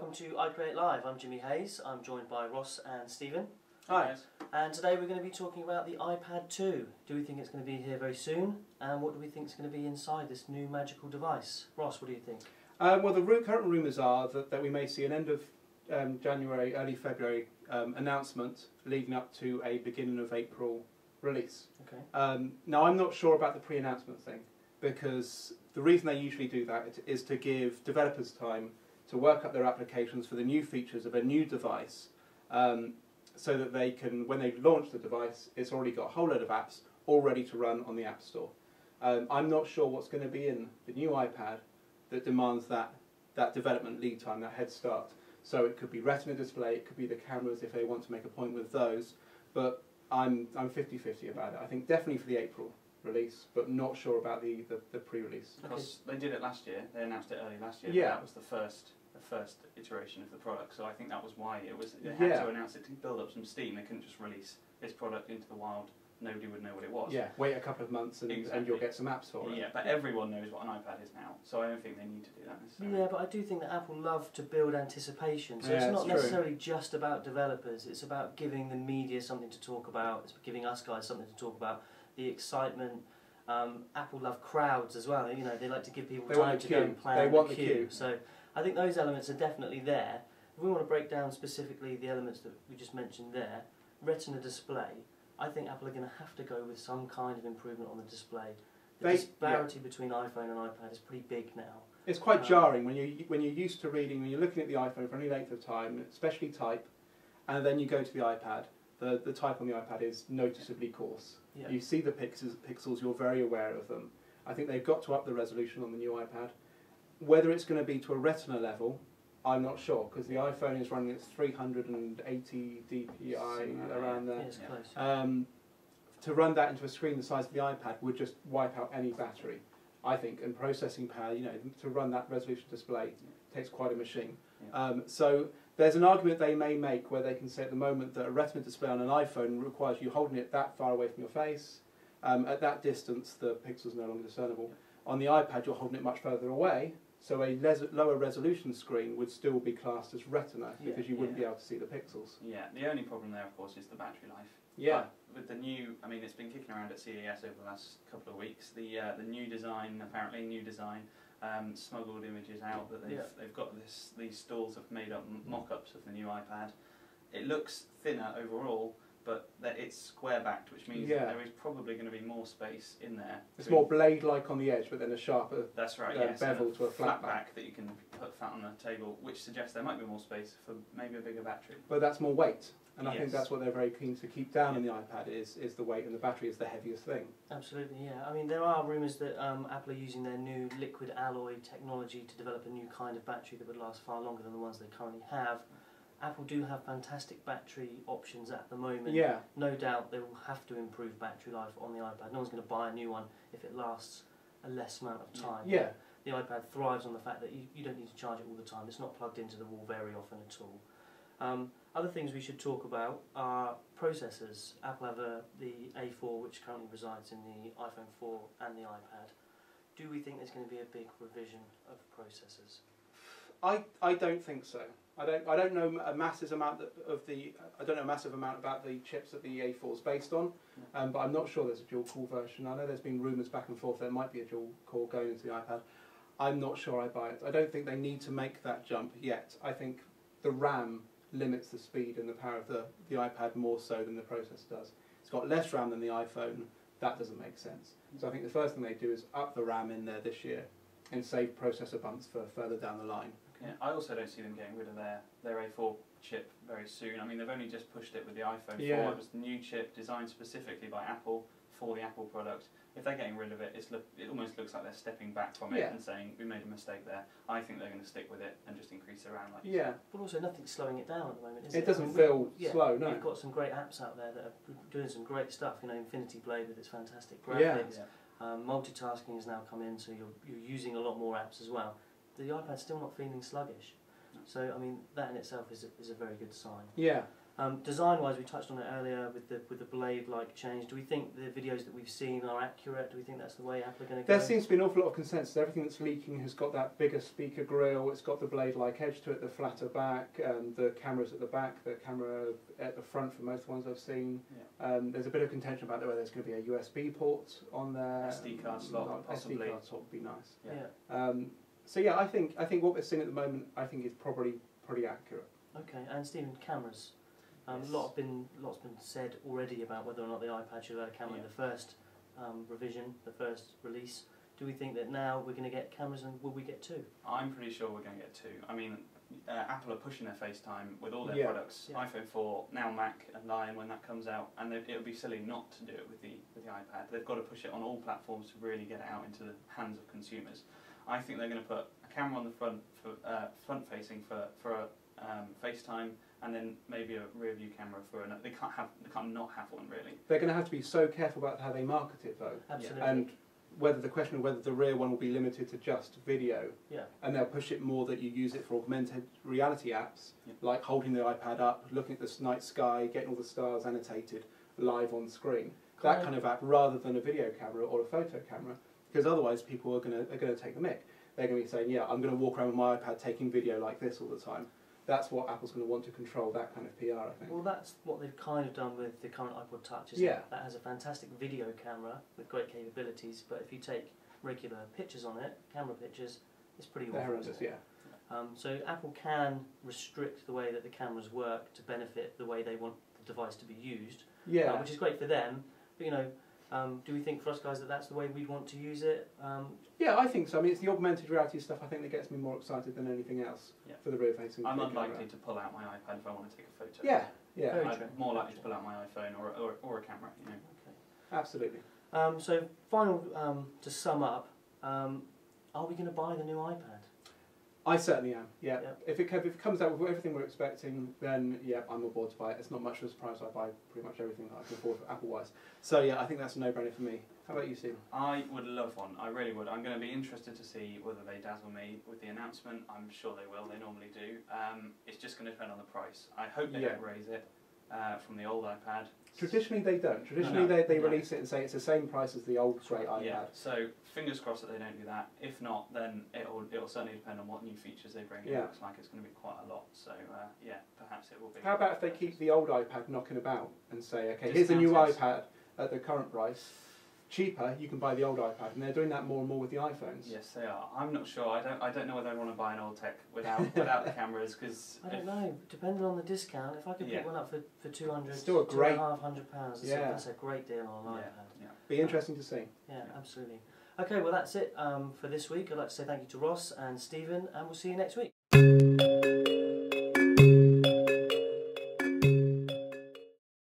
welcome to iCreateLive. I'm Jimmy Hayes. I'm joined by Ross and Stephen. Hi. And today we're going to be talking about the iPad 2. Do we think it's going to be here very soon? And what do we think is going to be inside this new magical device? Ross, what do you think? Well, the current rumours are that we may see an end of January, early February announcement leading up to a beginning of April release. Okay. Now, I'm not sure about the pre-announcement thing, because the reason they usually do that is to give developers time to work up their applications for the new features of a new device, so that they can, when they launch the device, it's already got a whole load of apps all ready to run on the App Store. I'm not sure what's going to be in the new iPad that demands that development lead time, that head start. So it could be Retina display, it could be the cameras if they want to make a point with those, but I'm 50-50 about it. I think definitely for the April release, but not sure about the pre-release. Because they did it last year, they announced it early last year, Yeah. but that was the first iteration of the product, so I think that was why they had to announce it to build up some steam. They couldn't just release this product into the wild, nobody would know what it was. Yeah, wait a couple of months and you'll get some apps for it. Yeah, but everyone knows what an iPad is now, so I don't think they need to do that necessarily. Yeah, but I do think that Apple love to build anticipation, so Yeah, it's not it's true. necessarily just about developers, it's about giving the media something to talk about, it's giving us guys something to talk about, the excitement. Apple love crowds as well, you know, they like to give people time to go and plan the queue. So I think those elements are definitely there. If we want to break down specifically the elements that we just mentioned there, Retina display, I think Apple are going to have to go with some kind of improvement on the display. The disparity between iPhone and iPad is pretty big now. It's quite jarring when you're used to reading, when you're looking at the iPhone for any length of time, especially type, and then you go to the iPad. The type on the iPad is noticeably coarse. Yeah. You see the pixels, you're very aware of them. I think they've got to up the resolution on the new iPad. Whether it's going to be to a Retina level, I'm not sure, because the iPhone is running at 380 dpi around there. Yeah, it's close. To run that into a screen the size of the iPad would just wipe out any battery, I think, and processing power. You know, to run that resolution display takes quite a machine. Yeah. So there's an argument they may make where they can say at the moment that a Retina display on an iPhone requires you holding it that far away from your face. At that distance, the pixels are no longer discernible. On the iPad, you're holding it much further away, so a lower resolution screen would still be classed as Retina because you wouldn't be able to see the pixels. Yeah, the only problem there, of course, is the battery life. Yeah. But with the new, I mean, it's been kicking around at CES over the last couple of weeks. The new design, apparently new design, smuggled images out that they've got these stalls have made up mock-ups of the new iPad. It looks thinner overall, but it's square-backed, which means that there is probably going to be more space in there. It's more blade-like on the edge, but then a sharper bevel to a flat back that you can put flat on the table, which suggests there might be more space for maybe a bigger battery. But that's more weight, and I think that's what they're very keen to keep down in the iPad is the weight, and the battery is the heaviest thing. Absolutely, yeah. I mean, there are rumours that Apple are using their new liquid alloy technology to develop a new kind of battery that would last far longer than the ones they currently have. Apple do have fantastic battery options at the moment. Yeah. No doubt they will have to improve battery life on the iPad. No one's going to buy a new one if it lasts a less amount of time. Yeah. The iPad thrives on the fact that you don't need to charge it all the time. It's not plugged into the wall very often at all. Other things we should talk about are processors. Apple have the A4, which currently resides in the iPhone 4 and the iPad. Do we think there's going to be a big revision of processors? I don't think so. I don't know a massive amount about the chips that the A4 is based on, but I'm not sure there's a dual core version. I know there's been rumours back and forth there might be a dual core going into the iPad. I'm not sure I buy it. I don't think they need to make that jump yet. I think the RAM limits the speed and the power of the iPad more so than the processor does. It's got less RAM than the iPhone. That doesn't make sense. So I think the first thing they do is up the RAM in there this year and save processor bumps for further down the line. Yeah, I also don't see them getting rid of their A4 chip very soon. I mean, they've only just pushed it with the iPhone 4. It was the new chip designed specifically by Apple for the Apple product. If they're getting rid of it, it almost looks like they're stepping back from it and saying, we made a mistake there. I think they're going to stick with it and just increase the RAM. But also nothing's slowing it down at the moment, is it? It doesn't feel slow, no. You've got some great apps out there that are doing some great stuff. You know, Infinity Blade with its fantastic graphics. Multitasking has now come in, so you're using a lot more apps as well. The iPad's still not feeling sluggish. So, I mean, that in itself is a very good sign. Yeah. Design-wise, we touched on it earlier with the blade-like change. Do we think the videos that we've seen are accurate? Do we think that's the way Apple are going to go? There seems to be an awful lot of consensus. Everything that's leaking has got that bigger speaker grille, it's got the blade-like edge to it, the flatter back, the cameras at the back, the camera at the front for most ones I've seen. Yeah. There's a bit of contention about whether there's going to be a USB port on there. SD card slot, possibly. SD card slot would be nice. Yeah. So yeah, I think what we're seeing at the moment, I think is probably pretty accurate. Okay, and Stephen, cameras. Yes. Lots been said already about whether or not the iPad should have had a camera in the first revision, the first release. Do we think that now we're going to get cameras, and will we get two? I'm pretty sure we're going to get two. I mean, Apple are pushing their FaceTime with all their products. Yeah. iPhone 4, now Mac and Lion when that comes out, and it would be silly not to do it with the iPad. They've got to push it on all platforms to really get it out into the hands of consumers. I think they're going to put a camera on the front, for front-facing for FaceTime, and then maybe a rear view camera for another. They can't not have one really. They're going to have to be so careful about how they market it though. Absolutely. And whether the rear one will be limited to just video. Yeah. And they'll push it more that you use it for augmented reality apps, like holding the iPad up, looking at the night sky, getting all the stars annotated live on screen. That kind of app rather than a video camera or a photo camera, because otherwise people are going to take the mick. They're going to be saying, yeah, I'm going to walk around with my iPad taking video like this all the time. That's what Apple's going to want to control, that kind of PR, I think. Well, that's what they've kind of done with the current iPod Touch, isn't it? That has a fantastic video camera with great capabilities, but if you take regular pictures on it, camera pictures, it's pretty awful. So Apple can restrict the way that the cameras work to benefit the way they want the device to be used, which is great for them. But, you know, do we think for us guys that that's the way we'd want to use it? Yeah, I think so. I mean, it's the augmented reality stuff I think that gets me more excited than anything else for the rear-facing I'm camera. unlikely to pull out my iPad if I want to take a photo. Yeah. I'm more likely to pull out my iPhone or a camera. You know. Okay. Absolutely. So final, to sum up, are we going to buy the new iPad? I certainly am, yeah. If it comes out with everything we're expecting, then yeah, I'm on board to buy it. It's not much of a surprise. I buy pretty much everything that I can afford Apple-wise. So yeah, I think that's a no-brainer for me. How about you, Steve? I would love one. I really would. I'm going to be interested to see whether they dazzle me with the announcement. I'm sure they will. They normally do. It's just going to depend on the price. I hope they don't raise it from the old iPad. Traditionally they don't. Traditionally they release it and say it's the same price as the old great iPad. Yeah, so fingers crossed that they don't do that. If not, then it'll certainly depend on what new features they bring. It looks like it's going to be quite a lot. So yeah, perhaps it will be. How about if they keep the old iPad knocking about and say, okay, here's a new iPad at the current price. Cheaper, you can buy the old iPad, and they're doing that more and more with the iPhones. Yes, they are. I'm not sure. I don't know whether I want to buy an old tech without the cameras, because I don't know. Depending on the discount, if I could pick one up for £200, still a great £250, that's a great deal on an iPad. Yeah. Be interesting to see. Yeah, absolutely. Okay, well that's it for this week. I'd like to say thank you to Ross and Stephen, and we'll see you next week.